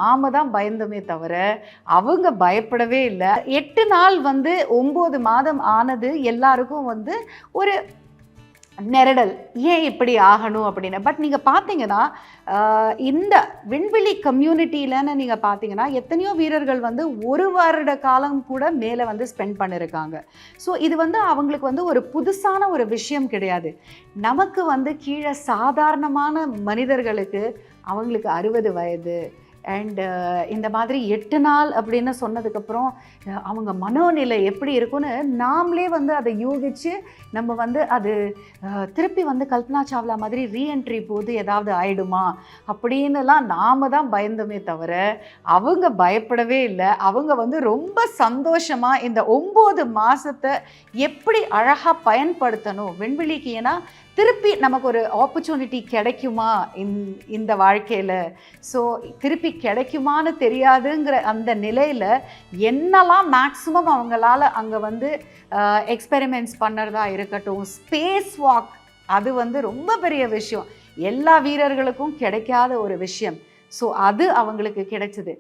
நாம தான் பயந்தோமே தவிர அவங்க பயப்படவே இல்லை. 8 நாள் 9 மாதம் ஆனது எல்லாருக்கும் ஒரு நெருடல், ஏன் இப்படி ஆகணும் அப்படின்னு. பட் நீங்கள் பார்த்தீங்கன்னா இந்த விண்வெளி கம்யூனிட்டியிலன்னு நீங்கள் பார்த்தீங்கன்னா எத்தனையோ வீரர்கள் 1 வருட காலம் கூட மேலே ஸ்பெண்ட் பண்ணியிருக்காங்க. ஸோ இது அவங்களுக்கு ஒரு புதுசான ஒரு விஷயம் கிடையாது. நமக்கு கீழே சாதாரணமான மனிதர்களுக்கு அவங்களுக்கு 60 வயது அண்டு இந்த மாதிரி 8 நாள் அப்படின்னு சொன்னதுக்கப்புறம் அவங்க மனோநிலை எப்படி இருக்குன்னு நாமளே அதை யூகிச்சு நம்ம அது திருப்பி கல்பனா சாவ்லா மாதிரி ரீஎன்ட்ரி போது ஏதாவது ஆயிடுமா அப்படின்னுலாம் நாம தான் பயந்தோமே தவிர அவங்க பயப்படவே இல்லை. அவங்க ரொம்ப சந்தோஷமாக இந்த 9 மாதத்தை எப்படி அழகாக பயன்படுத்தணும் விண்வெளிக்கு. ஏன்னா திருப்பி நமக்கு ஒரு ஆப்பர்ச்சுனிட்டி கிடைக்குமா இந்த வாழ்க்கையில், ஸோ திருப்பி கிடைக்குமான்னு தெரியாதுங்கிற அந்த நிலையில் என்னெல்லாம் மேக்ஸிமம் அவங்களால அங்கே எக்ஸ்பெரிமெண்ட்ஸ் பண்ணுறதா இருக்கட்டும், ஸ்பேஸ் வாக் அது ரொம்ப பெரிய விஷயம், எல்லா வீரர்களுக்கும் கிடைக்காத ஒரு விஷயம். ஸோ அது அவங்களுக்கு கிடைச்சிது.